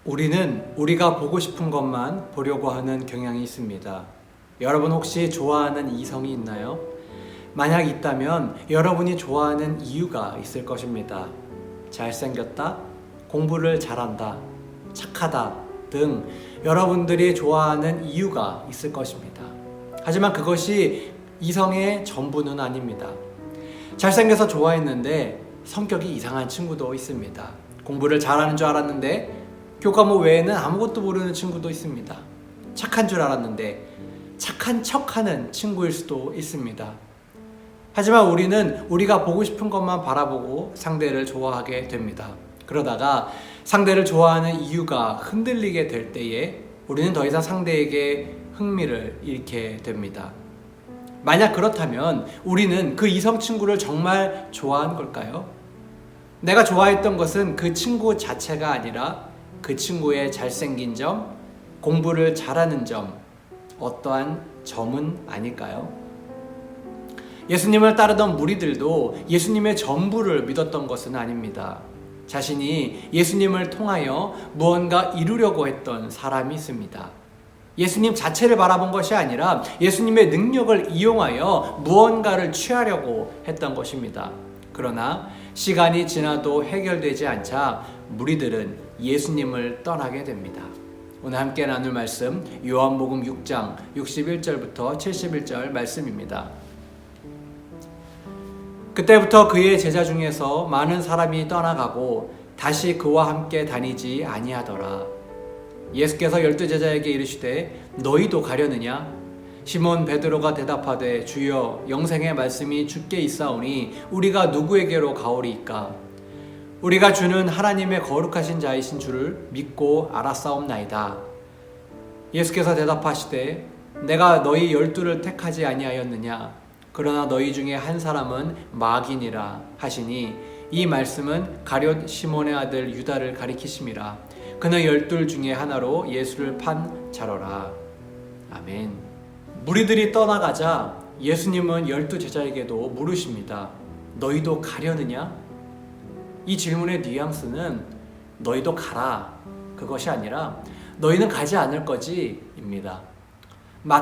우리는 우리가 보고 싶은 것만 보려고 하는 경향이 있습니다. 여러분 혹시 좋아하는 이성이 있나요? 만약 있다면 여러분이 좋아하는 이유가 있을 것입니다. 잘생겼다, 공부를 잘한다, 착하다 등 여러분들이 좋아하는 이유가 있을 것입니다. 하지만 그것이 이성의 전부는 아닙니다. 잘생겨서 좋아했는데 성격이 이상한 친구도 있습니다. 공부를 잘하는 줄 알았는데 교과목 외에는 아무것도 모르는 친구도 있습니다. 착한 줄 알았는데 착한 척하는 친구일 수도 있습니다. 하지만 우리는 우리가 보고 싶은 것만 바라보고 상대를 좋아하게 됩니다. 그러다가 상대를 좋아하는 이유가 흔들리게 될 때에 우리는 더 이상 상대에게 흥미를 잃게 됩니다. 만약 그렇다면 우리는 그 이성 친구를 정말 좋아한 걸까요? 내가 좋아했던 것은 그 친구 자체가 아니라 그 친구의 잘생긴 점, 공부를 잘하는 점, 어떠한 점은 아닐까요? 예수님을 따르던 무리들도 예수님의 전부를 믿었던 것은 아닙니다. 자신이 예수님을 통하여 무언가 이루려고 했던 사람이 있습니다. 예수님 자체를 바라본 것이 아니라 예수님의 능력을 이용하여 무언가를 취하려고 했던 것입니다. 그러나 시간이 지나도 해결되지 않자 무리들은 예수님을 떠나게 됩니다. 오늘 함께 나눌 말씀 요한복음 6장 61절부터 71절 말씀입니다. 그때부터 그의 제자 중에서 많은 사람이 떠나가고 다시 그와 함께 다니지 아니하더라. 예수께서 12제자에게 이르시되 너희도 가려느냐? 시몬 베드로가 대답하되 주여 영생의 말씀이 주께 있사오니 우리가 누구에게로 가오리이까? 우리가 주는 하나님의 거룩하신 자이신 줄을 믿고 알았사옵나이다. 예수께서 대답하시되 내가 너희 12를 택하지 아니하였느냐? 그러나 너희 중에 한 사람은 마귀니라 하시니 이 말씀은 가룟 시몬의 아들 유다를 가리키심이라. 그는 12 중에 하나로 예수를 판 자로라. 아멘. 무리들이 떠나가자 예수님은 12제자에게도 물으십니다. 너희도 가려느냐? 이 질문의 뉘앙스는 너희도 가라 그것이 아니라 너희는 가지 않을 거지 입니다.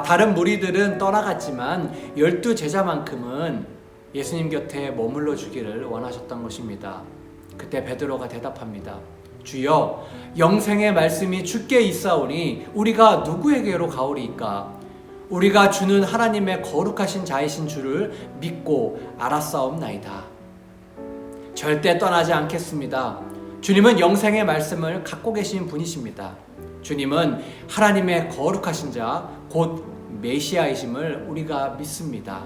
다른 무리들은 떠나갔지만 12제자만큼은 예수님 곁에 머물러 주기를 원하셨던 것입니다. 그때 베드로가 대답합니다. 주여 영생의 말씀이 주께 있사오니 우리가 누구에게로 가오리이까? 우리가 주는 하나님의 거룩하신 자이신 줄을 믿고 알았사옵나이다. 절대 떠나지 않겠습니다. 주님은 영생의 말씀을 갖고 계신 분이십니다. 주님은 하나님의 거룩하신 자, 곧 메시아이심을 우리가 믿습니다.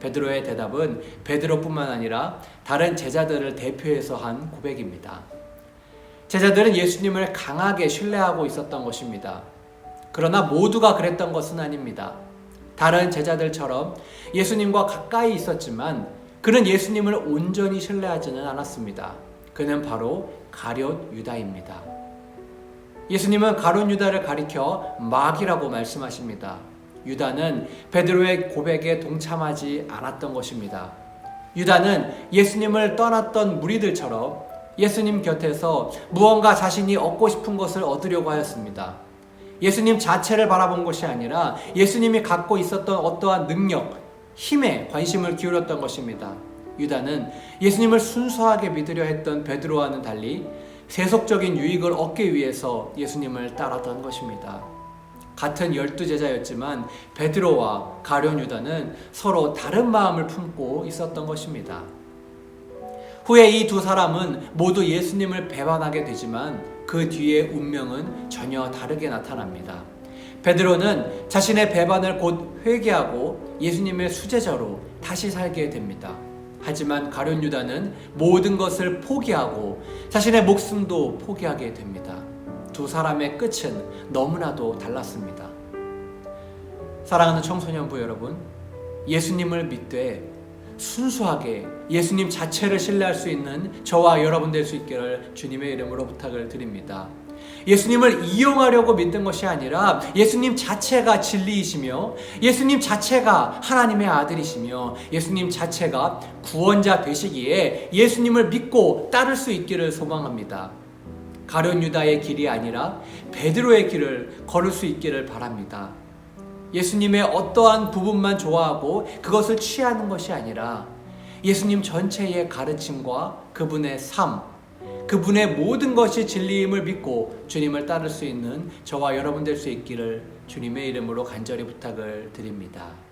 베드로의 대답은 베드로뿐만 아니라 다른 제자들을 대표해서 한 고백입니다. 제자들은 예수님을 강하게 신뢰하고 있었던 것입니다. 그러나 모두가 그랬던 것은 아닙니다. 다른 제자들처럼 예수님과 가까이 있었지만 그는 예수님을 온전히 신뢰하지는 않았습니다. 그는 바로 가룟 유다입니다. 예수님은 가룟 유다를 가리켜 마귀라고 말씀하십니다. 유다는 베드로의 고백에 동참하지 않았던 것입니다. 유다는 예수님을 떠났던 무리들처럼 예수님 곁에서 무언가 자신이 얻고 싶은 것을 얻으려고 하였습니다. 예수님 자체를 바라본 것이 아니라 예수님이 갖고 있었던 어떠한 능력, 힘에 관심을 기울였던 것입니다. 유다는 예수님을 순수하게 믿으려 했던 베드로와는 달리 세속적인 유익을 얻기 위해서 예수님을 따랐던 것입니다. 같은 12제자였지만 베드로와 가룟 유다는 서로 다른 마음을 품고 있었던 것입니다. 후에 이 두 사람은 모두 예수님을 배반하게 되지만 그 뒤의 운명은 전혀 다르게 나타납니다. 베드로는 자신의 배반을 곧 회개하고 예수님의 수제자로 다시 살게 됩니다. 하지만 가룟 유다는 모든 것을 포기하고 자신의 목숨도 포기하게 됩니다. 두 사람의 끝은 너무나도 달랐습니다. 사랑하는 청소년부 여러분, 예수님을 믿되 순수하게 예수님 자체를 신뢰할 수 있는 저와 여러분 될 수 있기를 주님의 이름으로 부탁을 드립니다. 예수님을 이용하려고 믿는 것이 아니라 예수님 자체가 진리이시며 예수님 자체가 하나님의 아들이시며 예수님 자체가 구원자 되시기에 예수님을 믿고 따를 수 있기를 소망합니다. 가룟 유다의 길이 아니라 베드로의 길을 걸을 수 있기를 바랍니다. 예수님의 어떠한 부분만 좋아하고 그것을 취하는 것이 아니라 예수님 전체의 가르침과 그분의 삶, 그분의 모든 것이 진리임을 믿고 주님을 따를 수 있는 저와 여러분 될 수 있기를 주님의 이름으로 간절히 부탁을 드립니다.